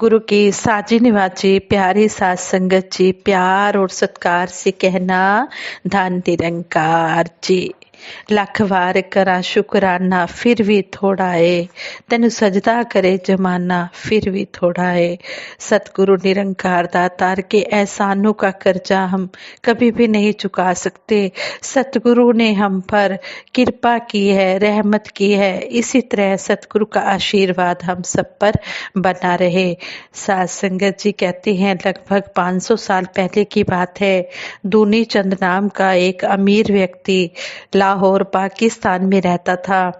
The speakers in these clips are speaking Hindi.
गुरु की साजी निवाजी प्यारी सात संगत जी, प्यार और सत्कार से कहना धन निरंकार जी। लख वार करा शुकराना फिर भी थोड़ा है, तेन सजदा करे जमाना फिर भी थोड़ा है। सतगुरु निरंकार दातार के एहसानों का कर्जा हम कभी भी नहीं चुका सकते। सतगुरु ने हम पर कृपा की है, रहमत की है। इसी तरह सतगुरु का आशीर्वाद हम सब पर बना रहे। सात संगत जी कहते हैं लगभग 500 साल पहले की बात है। दूनी चंद नाम का एक अमीर व्यक्ति लाहौर पाकिस्तान में रहता था।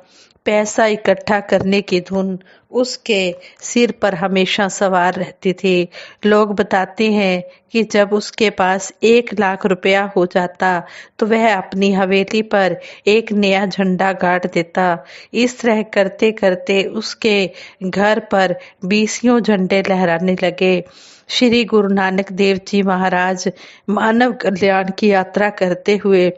पैसा इकट्ठा करने की धुन उसके सिर पर हमेशा सवार रहती थी। लोग बताते हैं कि जब उसके पास 1 लाख रुपया हो जाता तो वह अपनी हवेली पर एक नया झंडा गाड़ देता। इस तरह करते करते उसके घर पर 20 झंडे लहराने लगे। श्री गुरु नानक देव जी महाराज मानव कल्याण की यात्रा करते हुए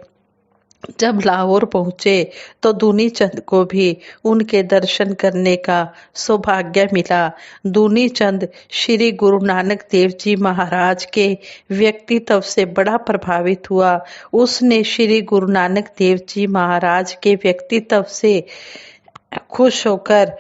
जब लाहौर पहुंचे तो दूनी चंद को भी उनके दर्शन करने का सौभाग्य मिला। दूनी चंद श्री गुरु नानक देव जी महाराज के व्यक्तित्व से बड़ा प्रभावित हुआ। उसने श्री गुरु नानक देव जी महाराज के व्यक्तित्व से खुश होकर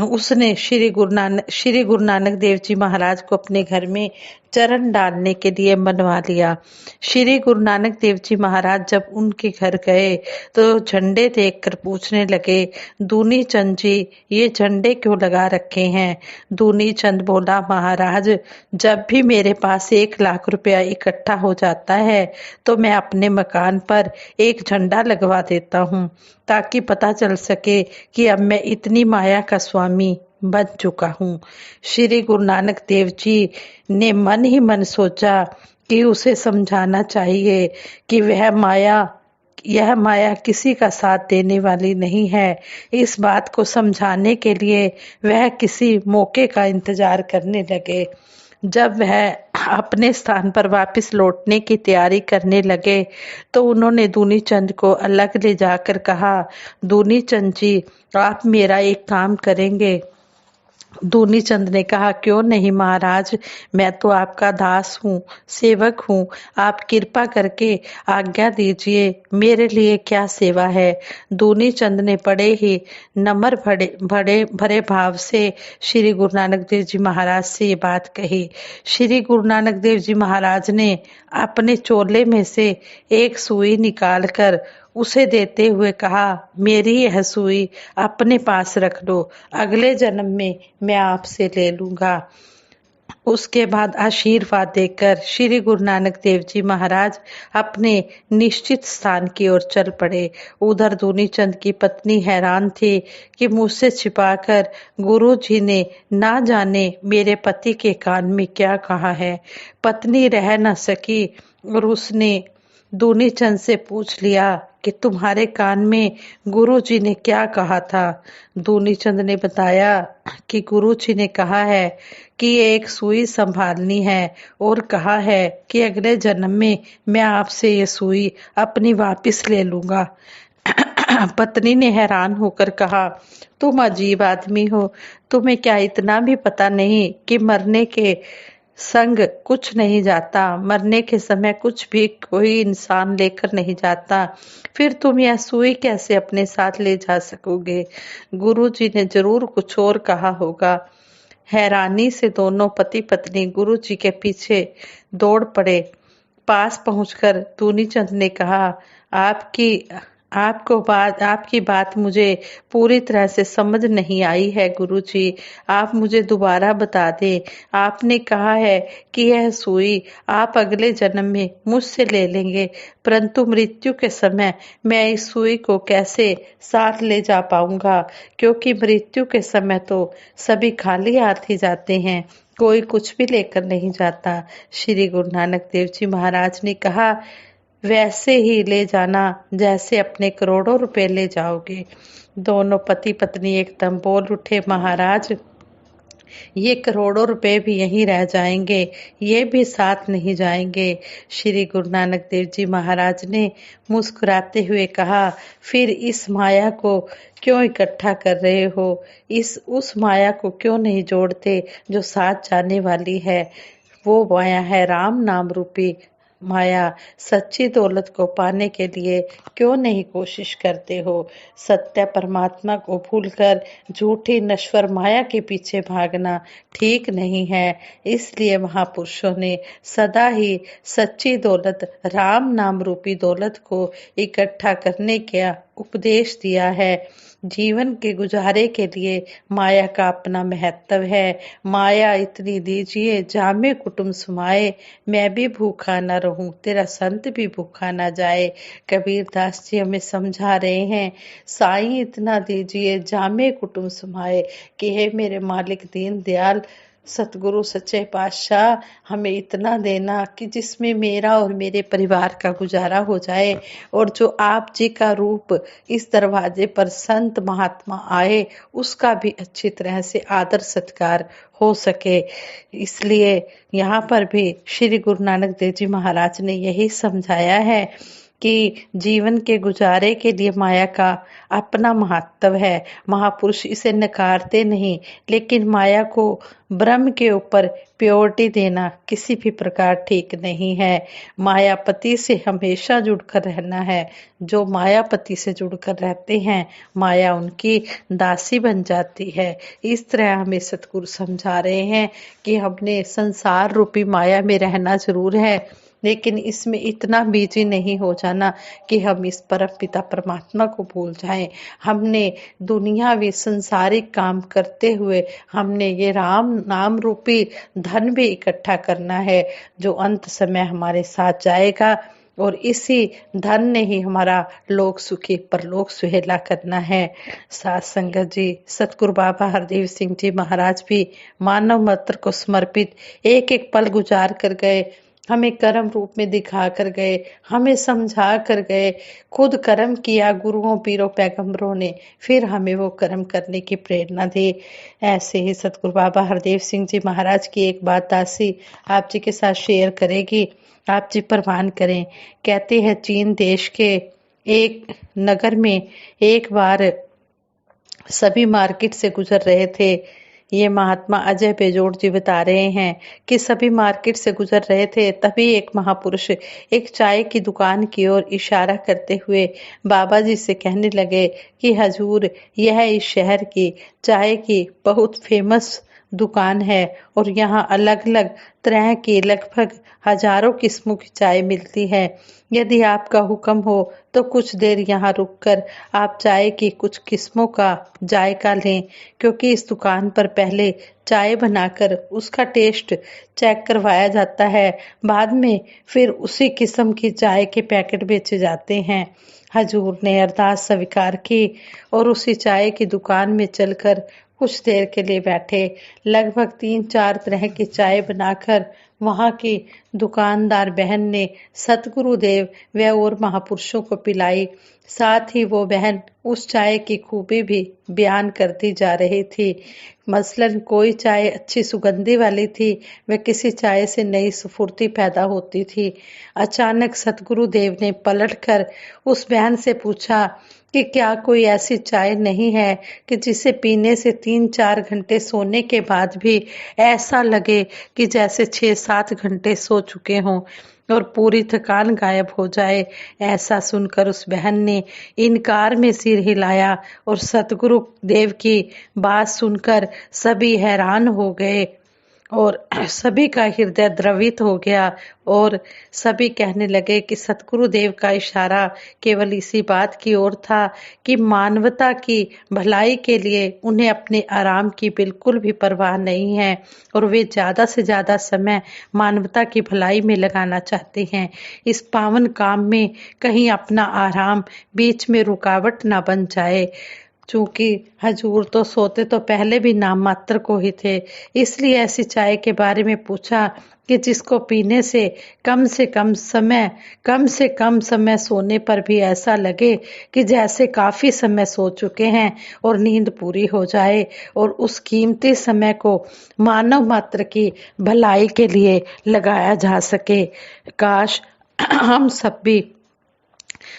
उसने श्री गुरु नानक देव जी महाराज को अपने घर में चरण डालने के लिए मनवा लिया। श्री गुरु नानक देव जी महाराज जब उनके घर गए तो झंडे देखकर पूछने लगे, दूनी चंद जी ये झंडे क्यों लगा रखे हैं? दूनी चंद बोला, महाराज जब भी मेरे पास 1 लाख रुपया इकट्ठा हो जाता है तो मैं अपने मकान पर एक झंडा लगवा देता हूँ ताकि पता चल सके कि अब मैं इतनी माया का स्वामी बन चुका हूँ। श्री गुरु नानक देव जी ने मन ही मन सोचा कि उसे समझाना चाहिए कि यह माया किसी का साथ देने वाली नहीं है। इस बात को समझाने के लिए वह किसी मौके का इंतजार करने लगे। जब वह अपने स्थान पर वापस लौटने की तैयारी करने लगे तो उन्होंने दूनी चंद को अलग ले जाकर कहा, दूनी चंद जी आप मेरा एक काम करेंगे? दूनी चंद ने कहा, क्यों नहीं महाराज, मैं तो आपका दास हूँ, सेवक हूँ। आप कृपा करके आज्ञा दीजिए, मेरे लिए क्या सेवा है? दूनी चंद ने बड़े ही नम्र भरे भाव से श्री गुरु नानक देव जी महाराज से ये बात कही। श्री गुरु नानक देव जी महाराज ने अपने चोले में से एक सुई निकालकर उसे देते हुए कहा, मेरी यह सुई अपने पास रख लो, अगले जन्म में मैं आपसे ले लूंगा। उसके बाद आशीर्वाद देकर श्री गुरु नानक देव जी महाराज अपने निश्चित स्थान की ओर चल पड़े। उधर दूनी चंद की पत्नी हैरान थी कि मुझसे छिपाकर गुरु जी ने ना जाने मेरे पति के कान में क्या कहा है। पत्नी रह न सकी और उसने दूनी चंद से पूछ लिया कि तुम्हारे कान में गुरु जी ने क्या कहा था? दूनी चंद ने बताया कि गुरु जी ने कहा है कि ये एक सुई संभालनी है और कहा है कि अगले जन्म में मैं आपसे ये सुई अपनी वापस ले लूंगा। पत्नी ने हैरान होकर कहा, तुम अजीब आदमी हो, तुम्हें क्या इतना भी पता नहीं कि मरने के संग कुछ नहीं जाता, मरने के समय कुछ भी कोई इंसान लेकर नहीं जाता, फिर तुम यह सुई कैसे अपने साथ ले जा सकोगे? गुरु जी ने जरूर कुछ और कहा होगा। हैरानी से दोनों पति पत्नी गुरु जी के पीछे दौड़ पड़े। पास पहुंचकर दूनी चंद ने कहा, आपकी बात मुझे पूरी तरह से समझ नहीं आई है गुरुजी, आप मुझे दोबारा बता दें। आपने कहा है कि यह सुई आप अगले जन्म में मुझसे ले लेंगे, परंतु मृत्यु के समय मैं इस सुई को कैसे साथ ले जा पाऊंगा? क्योंकि मृत्यु के समय तो सभी खाली हाथ ही जाते हैं, कोई कुछ भी लेकर नहीं जाता। श्री गुरु नानक देव जी महाराज ने कहा, वैसे ही ले जाना जैसे अपने करोड़ों रुपए ले जाओगे। दोनों पति पत्नी एकदम बोल उठे, महाराज ये करोड़ों रुपए भी यहीं रह जाएंगे, ये भी साथ नहीं जाएंगे। श्री गुरु नानक देव जी महाराज ने मुस्कुराते हुए कहा, फिर इस माया को क्यों इकट्ठा कर रहे हो? इस उस माया को क्यों नहीं जोड़ते जो साथ जाने वाली है? वो माया है राम नाम रूपी माया। सच्ची दौलत को पाने के लिए क्यों नहीं कोशिश करते हो? सत्य परमात्मा को भूलकर झूठी नश्वर माया के पीछे भागना ठीक नहीं है। इसलिए महापुरुषों ने सदा ही सच्ची दौलत राम नाम रूपी दौलत को इकट्ठा करने का उपदेश दिया है। जीवन के गुजारे के लिए माया का अपना महत्व है। माया इतनी दीजिए जामे कुटुम्ब सुमाए, मैं भी भूखा न रहूं तेरा संत भी भूखा न जाए। कबीर दास जी हमें समझा रहे हैं, साईं इतना दीजिए जामे कुटुम्ब सुमाए, कि हे मेरे मालिक दीन दयाल सतगुरु सच्चे पातशाह, हमें इतना देना कि जिसमें मेरा और मेरे परिवार का गुजारा हो जाए, और जो आप जी का रूप इस दरवाजे पर संत महात्मा आए उसका भी अच्छी तरह से आदर सत्कार हो सके। इसलिए यहाँ पर भी श्री गुरु नानक देव जी महाराज ने यही समझाया है कि जीवन के गुजारे के लिए माया का अपना महत्व है। महापुरुष इसे नकारते नहीं, लेकिन माया को ब्रह्म के ऊपर प्योरिटी देना किसी भी प्रकार ठीक नहीं है। मायापति से हमेशा जुड़कर रहना है। जो मायापति से जुड़कर रहते हैं, माया उनकी दासी बन जाती है। इस तरह हमें सतगुरु समझा रहे हैं कि हमने संसार रूपी माया में रहना जरूर है, लेकिन इसमें इतना बिजी नहीं हो जाना कि हम इस परम पिता परमात्मा को भूल जाएं। हमने दुनियावी संसारिक काम करते हुए हमने ये राम नाम रूपी धन भी इकट्ठा करना है, जो अंत समय हमारे साथ जाएगा, और इसी धन ने ही हमारा लोक सुखी परलोक सुहेला करना है। साथ संगत जी, सतगुरु बाबा हरदेव सिंह जी महाराज भी मानव मात्र को समर्पित एक एक पल गुजार कर गए। हमें कर्म रूप में दिखा कर गए, हमें समझा कर गए। खुद कर्म किया गुरुओं पीरों पैगंबरों ने, फिर हमें वो कर्म करने की प्रेरणा दी। ऐसे ही सतगुरु बाबा हरदेव सिंह जी महाराज की एक बात दासी आप जी के साथ शेयर करेगी, आप जी प्रवान करें। कहते हैं चीन देश के एक नगर में एक बार सभी मार्केट से गुजर रहे थे। ये महात्मा अजय बेजोड़ जी बता रहे हैं कि सभी मार्केट से गुजर रहे थे, तभी एक महापुरुष एक चाय की दुकान की ओर इशारा करते हुए बाबा जी से कहने लगे कि हजूर, यह इस शहर की चाय की बहुत फेमस दुकान है, और यहाँ अलग अलग तरह की लगभग हजारों किस्मों की चाय मिलती है। यदि आपका हुक्म हो तो कुछ देर यहाँ रुककर आप चाय की कुछ किस्मों का जायका लें, क्योंकि इस दुकान पर पहले चाय बनाकर उसका टेस्ट चेक करवाया जाता है, बाद में फिर उसी किस्म की चाय के पैकेट बेचे जाते हैं। हजूर ने अरदास स्वीकार की और उसी चाय की दुकान में चलकर कुछ देर के लिए बैठे। लगभग 3-4 तरह की चाय बनाकर वहां की दुकानदार बहन ने सतगुरु देव व और महापुरुषों को पिलाई। साथ ही वो बहन उस चाय की खूबी भी बयान करती जा रही थी। मसलन कोई चाय अच्छी सुगंधी वाली थी, व किसी चाय से नई स्फूर्ति पैदा होती थी। अचानक सतगुरु देव ने पलटकर उस बहन से पूछा कि क्या कोई ऐसी चाय नहीं है कि जिसे पीने से 3-4 घंटे सोने के बाद भी ऐसा लगे कि जैसे 6-7 घंटे सो चुके हों और पूरी थकान गायब हो जाए। ऐसा सुनकर उस बहन ने इनकार में सिर हिलाया, और सतगुरु देव की बात सुनकर सभी हैरान हो गए और सभी का हृदय द्रवित हो गया, और सभी कहने लगे कि सतगुरु देव का इशारा केवल इसी बात की ओर था कि मानवता की भलाई के लिए उन्हें अपने आराम की बिल्कुल भी परवाह नहीं है, और वे ज्यादा से ज्यादा समय मानवता की भलाई में लगाना चाहते हैं। इस पावन काम में कहीं अपना आराम बीच में रुकावट ना बन जाए। चूंकि हजूर तो सोते तो पहले भी नाम मात्र को ही थे, इसलिए ऐसी चाय के बारे में पूछा कि जिसको पीने से कम से कम समय सोने पर भी ऐसा लगे कि जैसे काफी समय सो चुके हैं और नींद पूरी हो जाए, और उस कीमती समय को मानव मात्र की भलाई के लिए लगाया जा सके। काश हम सब भी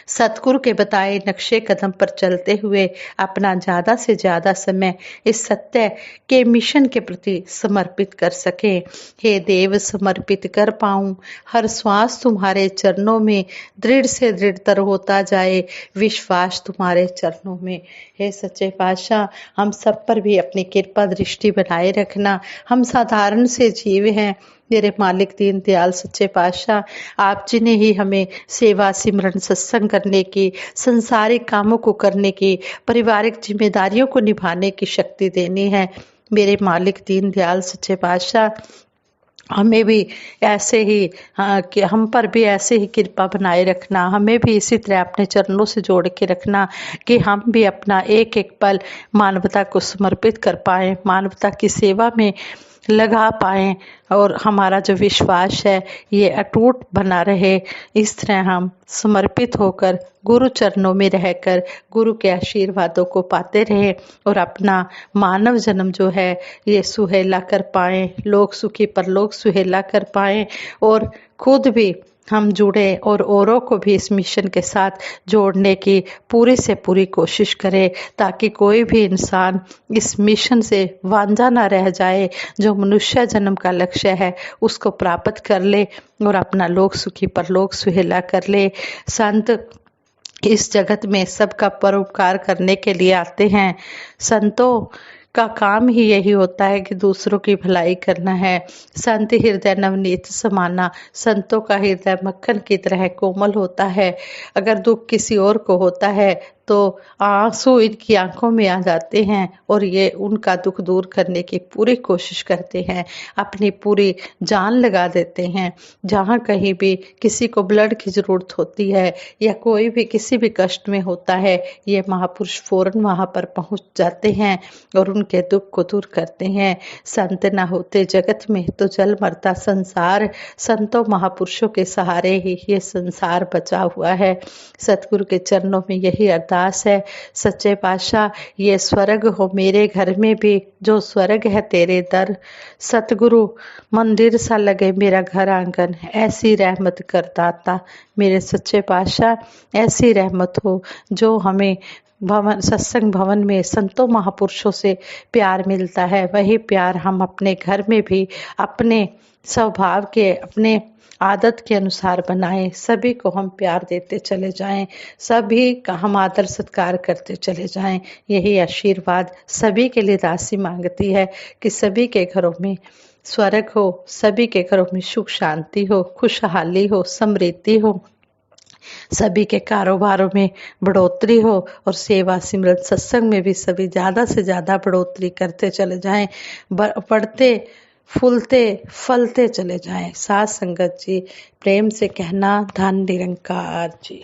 सतगुरु के बताए नक्शे कदम पर चलते हुए अपना ज्यादा से ज्यादा समय इस सत्य के मिशन के प्रति समर्पित कर सके। हे देव, समर्पित कर पाऊं हर श्वास तुम्हारे चरणों में, दृढ़ से दृढ़तर होता जाए विश्वास तुम्हारे चरणों में। हे सच्चे पातशाह, हम सब पर भी अपनी कृपा दृष्टि बनाए रखना। हम साधारण से जीव हैं मेरे मालिक दीन दयाल सच्चे पातशाह, आप जी ने ही हमें सेवा सिमरन सत्संग करने की, संसारिक कामों को करने की, पारिवारिक जिम्मेदारियों को निभाने की शक्ति देनी है। मेरे मालिक दीन दयाल सच्चे पातशाह, हमें भी ऐसे ही कि हम पर भी ऐसे ही कृपा बनाए रखना, हमें भी इसी तरह अपने चरणों से जोड़ के रखना कि हम भी अपना एक एक पल मानवता को समर्पित कर पाएं, मानवता की सेवा में लगा पाएं, और हमारा जो विश्वास है ये अटूट बना रहे। इस तरह हम समर्पित होकर गुरु चरणों में रहकर गुरु के आशीर्वादों को पाते रहें और अपना मानव जन्म जो है ये सुहेला कर पाएं, लोक सुखी परलोक सुहेला कर पाएं, और खुद भी हम जुड़े और औरों को भी इस मिशन के साथ जोड़ने की पूरी से पूरी कोशिश करें, ताकि कोई भी इंसान इस मिशन से वांझा ना रह जाए, जो मनुष्य जन्म का लक्ष्य है उसको प्राप्त कर ले और अपना लोक सुखी परलोक सुहेला कर ले। संत इस जगत में सबका परोपकार करने के लिए आते हैं। संतों का काम ही यही होता है कि दूसरों की भलाई करना है। संत हृदय नवनीत समाना, संतों का हृदय मक्खन की तरह कोमल होता है। अगर दुख किसी और को होता है तो आंसू इनकी आंखों में आ जाते हैं और ये उनका दुख दूर करने की पूरी कोशिश करते हैं, अपनी पूरी जान लगा देते हैं। जहाँ कहीं भी किसी को ब्लड की जरूरत होती है या कोई भी किसी भी कष्ट में होता है, ये महापुरुष फौरन वहाँ पर पहुँच जाते हैं और उनके दुख को दूर करते हैं। संत न होते जगत में तो जल मरता संसार, संतों महापुरुषों के सहारे ही ये संसार बचा हुआ है। सतगुरु के चरणों में यही अरदास है, सच्चे पातशाह ये स्वर्ग हो मेरे घर में भी जो स्वर्ग है तेरे दर, सतगुरु मंदिर सा लगे मेरा घर आंगन, ऐसी रहमत कर दाता मेरे सच्चे पातशाह। ऐसी रहमत हो जो हमें भवन सत्संग भवन में संतों महापुरुषों से प्यार मिलता है, वही प्यार हम अपने घर में भी अपने स्वभाव के, अपने आदत के अनुसार बनाएं। सभी को हम प्यार देते चले जाएं, सभी का हम आदर सत्कार करते चले जाएं। यही आशीर्वाद सभी के लिए दासी मांगती है कि सभी के घरों में स्वर्ग हो, सभी के घरों में सुख शांति हो, खुशहाली हो, समृद्धि हो, सभी के कारोबारों में बढ़ोतरी हो और सेवा सिमरन सत्संग में भी सभी ज्यादा से ज्यादा बढ़ोतरी करते चले जाएं, बढ़ते फूलते फलते चले जाएं। साथ संगत जी, प्रेम से कहना धन निरंकार जी।